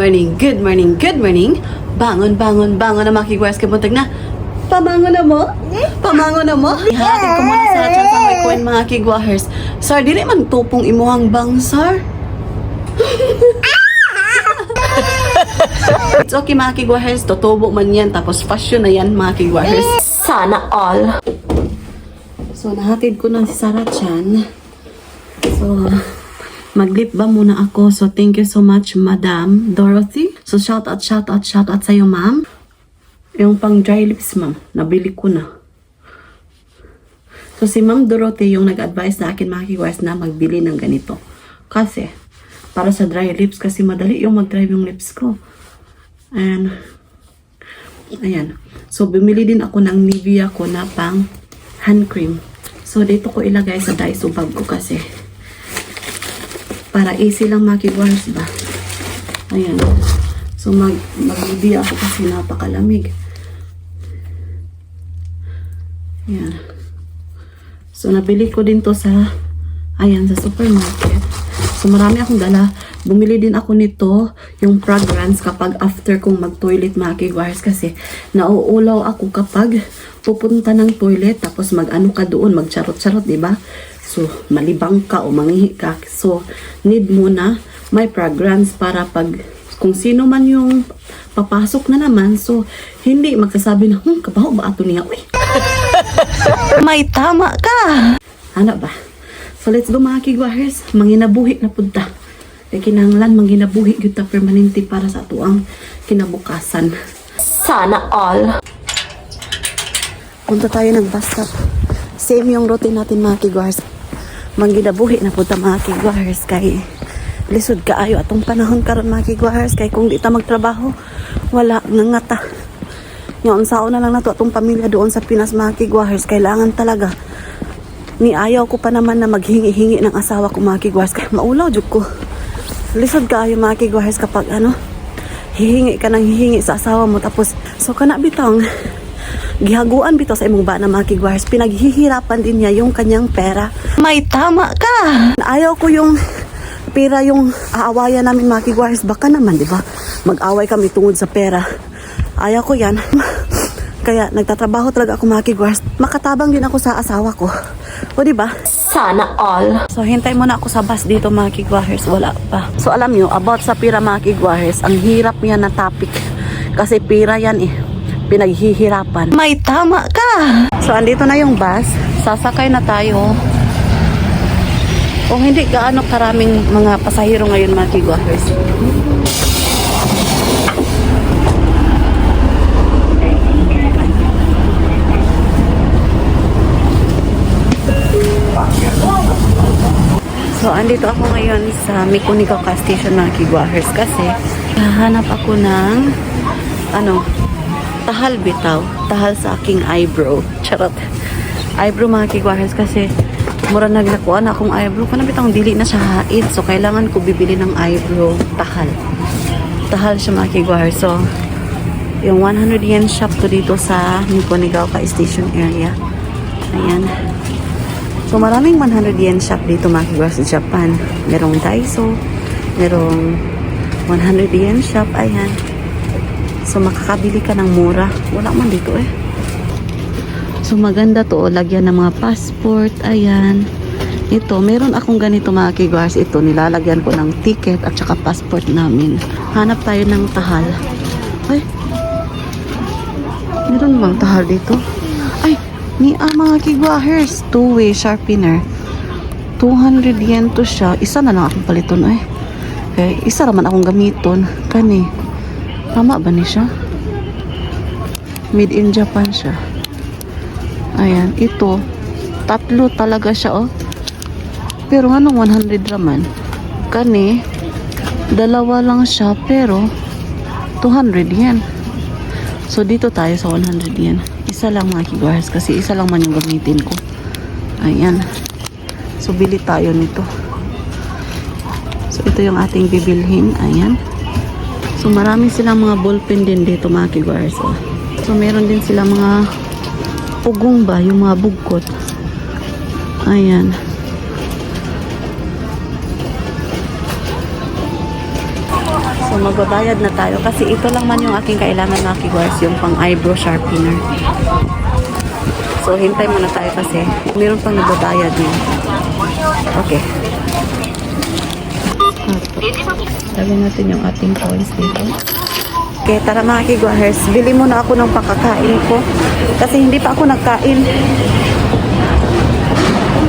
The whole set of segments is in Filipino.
morning, good morning, good morning. Bangon, bangon, bangon na mga kigwars kabuntag na. Pamangon na mo? Pamangon na mo? Ihatid ko muna sa chan sa may coin mga kigwahers. Sir, dili man tupong imuhang bang, sir? It's okay mga kigwahers, tutubo man yan, tapos fashion na yan mga kigwahers. Sana all. So, nahatid ko na si Sarah Chan. So, mag-lip balm muna ako. So, thank you so much, Madam Dorothy. So, shout out sa'yo, ma'am. Yung pang dry lips, ma'am. Nabili ko na. So, si Ma'am Dorothy yung nag-advise sa akin, mga kigwars, na magbili ng ganito. Kasi, para sa dry lips, kasi madali yung mag-dry yung lips ko. And, ayan. So, bumili din ako ng Nivea ko na pang hand cream. So, dito ko ilagay sa Daiso bag ko kasi para easy lang makigwars ba. Ayan. So, mag-Nivea ako kasi napakalamig. Ayan. So, nabili ko din to sa, ayan, sa supermarket. So, marami akong dala. Bumili din ako nito, yung fragrance kapag after kong mag-toilet makigwars kasi nauulaw ako kapag pupunta ng toilet tapos mag-ano ka doon, mag-charot-charot, diba? So, malibang ka o mangihi ka. So, need mo na may fragrance para pag kung sino man yung papasok na naman, so, hindi magsasabi na, kabaho ba ato niya? Uy! May tama ka! Ano ba? So, let's go mga kigwahers. Manginabuhi na punta. Kaya kinahanglan manginabuhi yun ta permanente para sa atuang kinabukasan. Sana all! Punta tayo ng bus stop. Same yung routine natin mga kigwahers. Manginabuhi na punta mga kigwahers kay lisod kaayo atong panahon karon mga kigwahers kay kung di ta magtrabaho wala ngangata. Yung sao na lang nato atong pamilya doon sa Pinas mga kigwahers, kailangan talaga ni ayaw ko pa naman na maghingi-hingi ng asawa ko mga kigwahers kay maulaw jud ko. Lisod kaayo mga kigwahers kapag hihingi ka ng hihingi sa asawa mo tapos so kana bitang gihaguan bitaw sa imong bana mga kigwahers, pinaghihirapan din niya yung kanyang pera. May tama ka! Ayaw ko yung pera yung aawayan namin mga kigwahers, baka naman diba mag-away kami tungod sa pera. Ayaw ko yan. Kaya nagtatrabaho talaga ako mga kigwahers, makatabang din ako sa asawa ko. O diba? Sana all. So hintay muna ako sa bus dito mga kigwahers, wala pa. So alam nyo, about sa pera mga kigwahers, ang hirap yan na topic. Kasi pera yan pinaghihirapan. May tama ka! So, andito na yung bus. Sasakay na tayo. Kung hindi gaano karaming mga pasahero ngayon, mga kigwahers. So, andito ako ngayon sa Mikunigaoka Station, mga kigwahers. Kasi, hahanap ako ng tahal bitaw. Tahal sa aking eyebrow. Charot. Eyebrow mga kigwahers kasi mura naglakuan akong eyebrow. Kana bitang dili na siya haid. So, kailangan ko bibili ng eyebrow tahal. Tahal siya mga kigwahers. So, yung 100 yen shop to dito sa Mikunigaoka Station area. Ayan. So, maraming 100 yen shop dito mga kigwahers sa Japan. Merong Daiso. Merong 100 yen shop. Ayan. So, makakabili ka ng mura. Wala man dito So, maganda to. Lagyan ng mga passport. Ayan. Ito, meron akong ganito mga kigwahers. Ito, nilalagyan ko ng ticket at saka passport namin. Hanap tayo ng tahal. Ay. Meron bang tahal dito? Ay, mga kigwahers. Two-way sharpener. 200 yen to siya. Isa na lang akong paliton Okay, isa naman akong gamiton. Kani. Tama ba ni siya? Made in Japan siya. Ayan, ito. Tatlo talaga siya, Pero anong 100 raman? Kani, dalawa lang siya, pero 200 yen. So, dito tayo sa 100 yen. Isa lang mga kigwahers, kasi isa lang man yung gamitin ko. Ayan. So, bili tayo nito. So, ito yung ating bibilhin. Ayan. So, marami silang mga ballpen din dito mga kigwahers. So, meron din silang mga pugong ba, yung mga bugkot. Ayan. So, So magbabayad na tayo kasi ito lang man yung aking kailangan mga kiguars, yung pang eyebrow sharpener. So hintay muna tayo kasi meron pang nagbabayad din. Okay. Lagyan natin yung ating coins dito. Okay, tara mga kiguars, bili muna ako ng pakakain ko kasi hindi pa ako nagkain.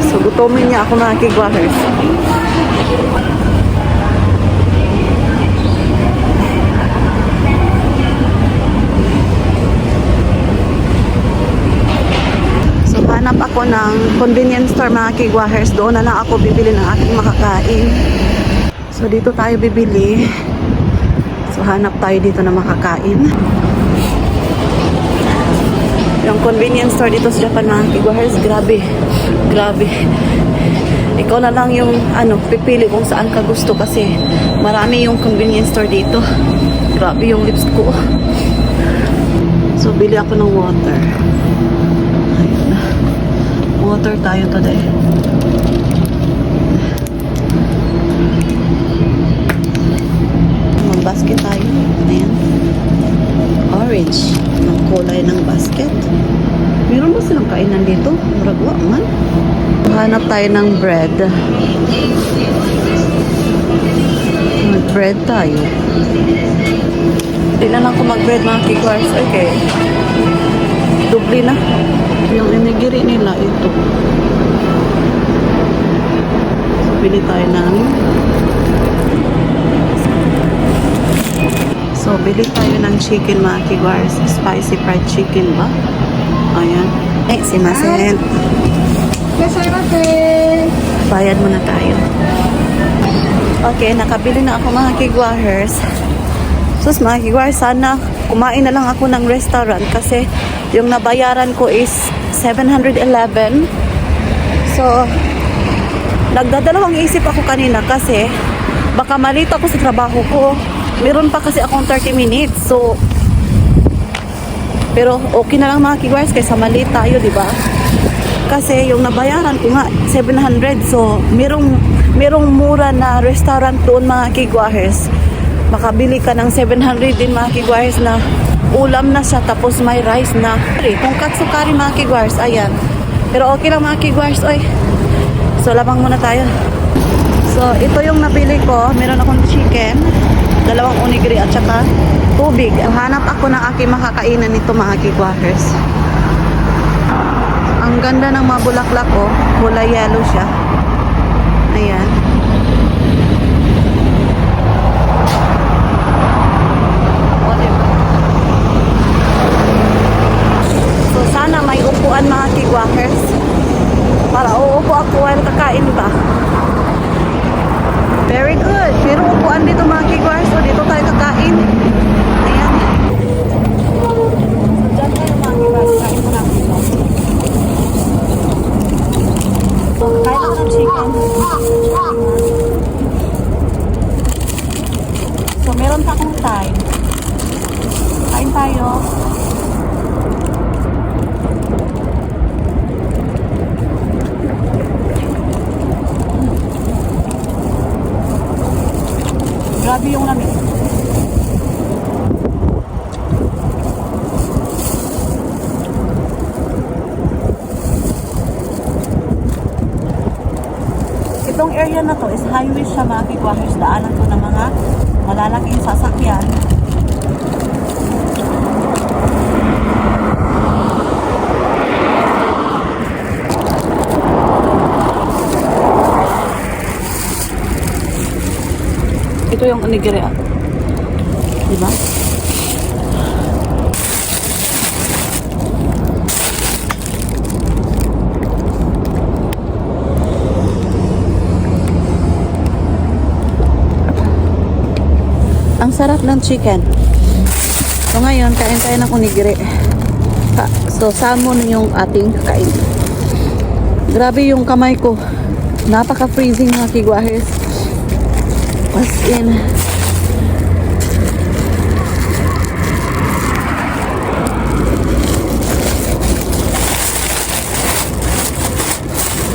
So gutomin niya ako mga kiguars. Hanap ako ng convenience store mga kigwahers. Doon na lang ako bibili ng aking makakain. So dito tayo bibili. So hanap tayo dito na makakain. Yung convenience store dito sa Japan mga kigwahers, grabe. Grabe. Ikaw na lang yung pipili kung saan ka gusto kasi marami yung convenience store dito. Grabe yung lips ko. So bili ako ng water. Water tayo today. Mag-basket tayo. Ayan. Orange. Ang kulay ng basket. Meron ba silang kainan dito? Maragwa man. Hanap tayo ng bread. Mag-bread tayo. Hindi na lang ako mag-bread mga kigwars. Okay. Dubli na. Yung inigiri nila ito. So, bili tayo ng chicken mga kigwars. Spicy fried chicken ba? Ayan. Simasen. Bayad muna tayo. Okay, nakabili na ako mga kigwars. Sus mga kigwars, sana kumain na lang ako ng restaurant kasi yung nabayaran ko is 711. So, nagdadalawang isip ako kanina kasi baka malito ako sa trabaho ko. Meron pa kasi akong 30 minutes. So, pero okay na lang mga kigwars kaysa mali tayo, di ba? Kasi yung nabayaran ko nga 700. So, merong mura na restaurant doon mga kigwars. Makabili ka ng 700 din mga kigwars na ulam na siya tapos may rice na. Kung katsukari mga kigwars, ayan. Pero okay lang mga kigwars, oy. So, labang muna tayo. So, ito yung nabili ko. Meron akong chicken, 2 onigiri at saka tubig. Hanap ako ng aking makakainan nito mga kigwars. Ang ganda ng mga bulaklak ko. Kulay yellow siya. Ayan. So, sana may upuan mga kigwahers para uupo ako while kakain ba. Very good. Pero upuan dito mga kigwahers. So, dito tayo kakain. Ayan. So, dyan tayo mga kigwahers. Kain mo natin ito. So, kain ako ng chicken. So, meron pa akong time. Kain tayo. Grabe yung lamig. Itong area na to is highway siya mga kigwahers. Daanan to ng mga malalaking sasakyan. Ito yung onigiri. Diba? Ang sarap ng chicken. So ngayon, kain tayo ng onigiri. So salmon yung ating kain. Grabe yung kamay ko. Napaka-freezing mga kigwahers. As in,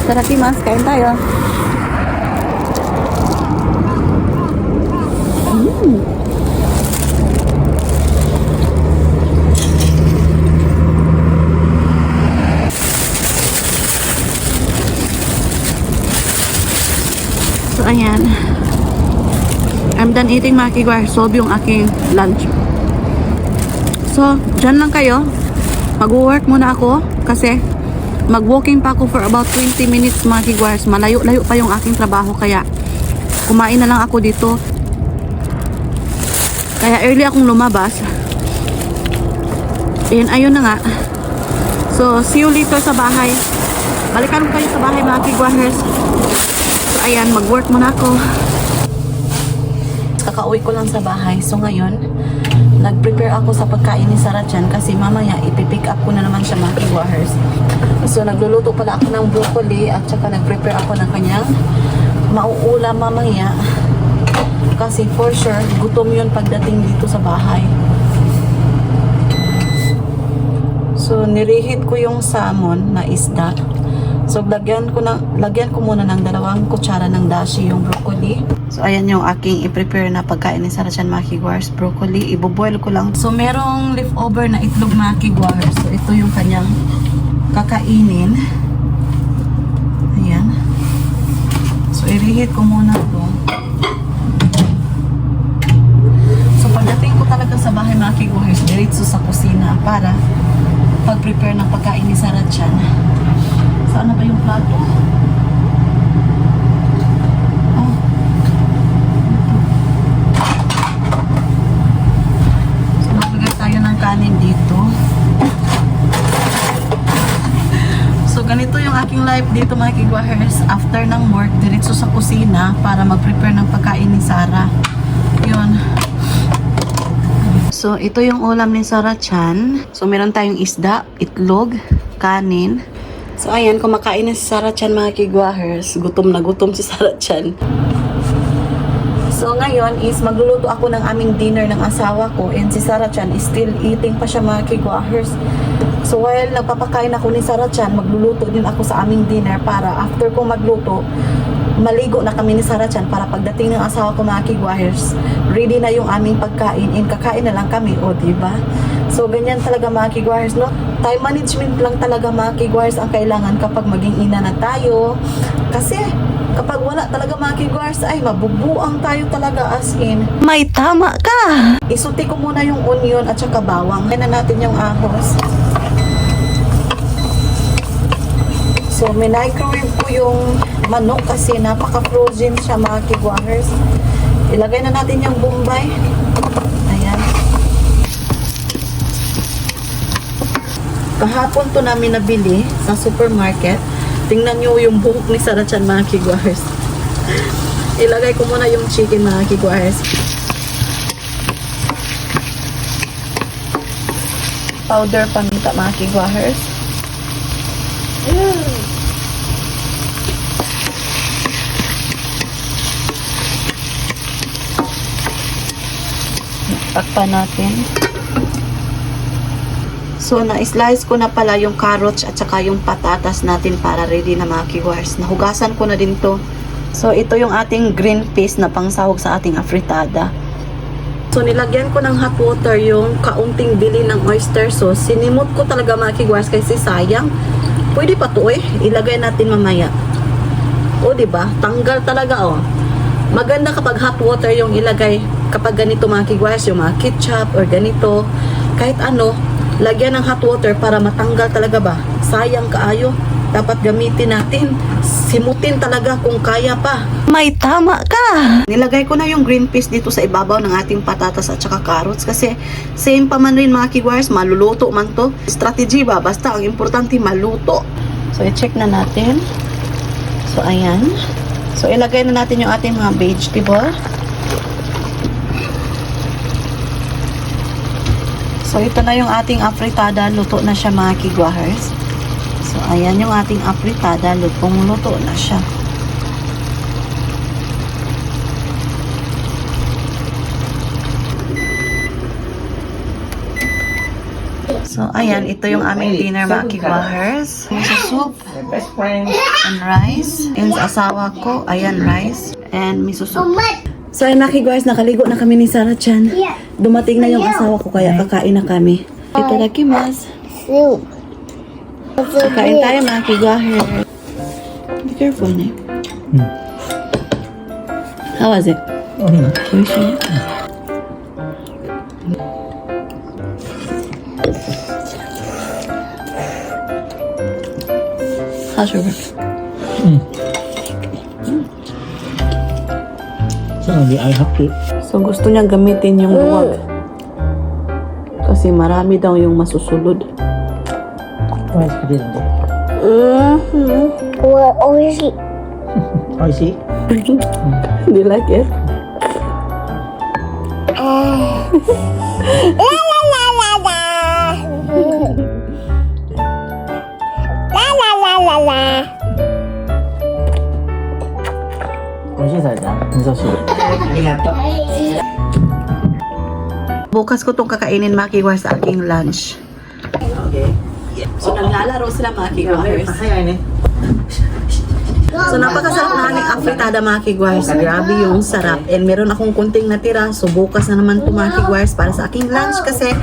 Tarakimas, kain tayo. So, ayan. I'm done eating mga kigwar. Solve yung aking lunch. So, dyan lang kayo. Mag-work muna ako kasi mag-walking pa ako for about 20 minutes mga kigwars. Malayo-layo pa yung aking trabaho kaya kumain na lang ako dito. Kaya early akong lumabas. And ayun na nga. So, see you later sa bahay. Balikan ko kayo sa bahay mga kigwars. So, ayan, mag-work muna ako. Kakauwi ko lang sa bahay. So, ngayon, nag-prepare ako sa pagkain ni Sarah dyan kasi mamaya ipipick up ko na naman siya mga kigwars. So, nagluluto pala ako ng broccoli at saka nag-prepare ako ng kanyang mauulam mamaya. Kasi for sure, gutom yun pagdating dito sa bahay. So, nirehit ko yung salmon na isda. So, lagyan ko muna ng 2 kutsara ng dashi yung broccoli. So, ayan yung aking i-prepare na pagkain ni Sarah Chan mga kigwars. Broccoli, iboboil ko lang. So, merong leftover na itlog mga kigwars. So, ito yung kanyang kakainin. Ayan. So, i-reheat ko muna ito. So, pagdating ko talaga sa bahay mga kigwars, diretso sa kusina para pag-prepare ng pagkain ni Sarah Chan. Saan na ba yung plato? Oh. So, maglagay tayo ng kanin dito. So, ganito yung aking life dito mga kigwahers. After ng work, diretso sa kusina para mag-prepare ng pagkain ni Sarah. Yun. So, ito yung ulam ni Sarah Chan. So, meron tayong isda, itlog, kanin. So, ayan, kumakain na si Sarah Chan mga kigwahers. Gutom na gutom si Sarah Chan. So, ngayon is magluluto ako ng aming dinner ng asawa ko. And si Sarah Chan is still eating pa siya mga kigwahers. So, while nagpapakain ako ni Sarah Chan, magluluto din ako sa aming dinner para after ko magluto, maligo na kami ni Sarah Chan para pagdating ng asawa ko mga kigwahers, ready na yung aming pagkain and kakain na lang kami, o diba? So, ganyan talaga mga kigwahers, no? Time management lang talaga mga kigwahers ang kailangan kapag maging ina na tayo. Kasi, kapag wala talaga mga kigwahers, ay mabubuang tayo talaga as in. May tama ka! Isuti ko muna yung onion at saka bawang. Kaya na natin yung ahos. So, minicrowave ko yung manok kasi napaka-frozen siya mga kigwahers. Ilagay na natin yung bombay. Ayan. Kahapon to namin nabili sa supermarket. Tingnan nyo yung buhok ni Sarah Chan mga kigwahers. Ilagay ko muna yung chicken mga kigwahers. Powder paminta mga kigwahers. Takpan natin. So, na-slice ko na pala yung carrots at saka yung patatas natin para ready na mga kigwars. Nahugasan ko na din to. So, ito yung ating green peas na pangsahog sa ating afritada. So, nilagyan ko ng hot water yung kaunting bili ng oyster sauce. Sinimot ko talaga mga kigwars kasi sayang. Pwede pa to ilagay natin mamaya. O, diba? Tanggal talaga, Maganda kapag hot water yung ilagay kapag ganito mga kigwars, yung mga ketchup or ganito. Kahit ano, lagyan ng hot water para matanggal talaga ba. Sayang kaayo. Dapat gamitin natin. Simutin talaga kung kaya pa. May tama ka! Nilagay ko na yung green peas dito sa ibabaw ng ating patatas at saka carrots kasi same pa man rin mga kigwars, maluluto man to. Strategy ba? Basta ang importante maluto. So, i-check na natin. So, ayan. So, ilagay na natin yung ating mga vegetable. So, ito na yung ating afritada. Luto na siya mga kigwahers. So, ayan yung ating afritada. Lutong-luto na siya. So, ayan. Ito yung aming dinner mga kigwahers. Miso soup. And rice. And sa asawa ko, ayan rice. And miso soup. So, ayun mga kigwahers. Nakaligo na kami ni Sarah Chan. Dumating na yung asawa ko kaya kakain na kami. Itadakimasu. Soup. Kain tayo mga kigwahers. Be careful na. How was it? Oishi. How's your work? So, I have to. So gusto niya gamitin yung luwag. Kasi marami daw yung masusulod. Rice pa din. Oishi. I see. Do you like it? La la la la la. La la la la la. 美味しいされた味噌汁。ありがとう。 Bukas ko tong kakainin makiwar sa aking lunch. Okay. So naglalaro sila makiwars. 早いね。 So napakasarap na aning afritada makigwars. Grabe yung sarap. And meron akong kunting natira. So bukas na naman to makigwars para sa aking lunch. Kasi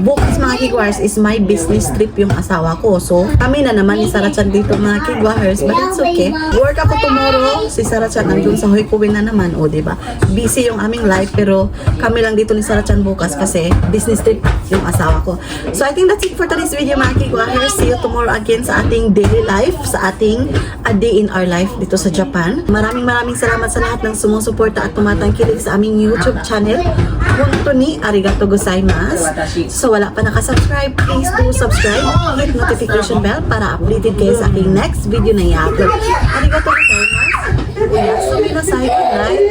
bukas makigwars is my business trip yung asawa ko. So kami na naman ni Sarachan dito makigwars. But it's okay. Work ako tomorrow. Si Sarachan nandun sa Hoykuwin na naman. O diba? Busy yung aming life. Pero kami lang dito ni Sarachan bukas kasi business trip yung asawa ko. So I think that's it for today's video makigwars. See you tomorrow again sa ating daily life. Sa ating A Day in Our Life dito sa Japan. Maraming salamat sa lahat ng sumusuporta at tumatangkilik sa aming YouTube channel. Honto ni arigato gozaimasu. So wala pa nakasubscribe, please do subscribe. Hit notification bell para updated kayo sa aking next video na i-upload. Arigato gozaimasu. Uyasumi na sa guys.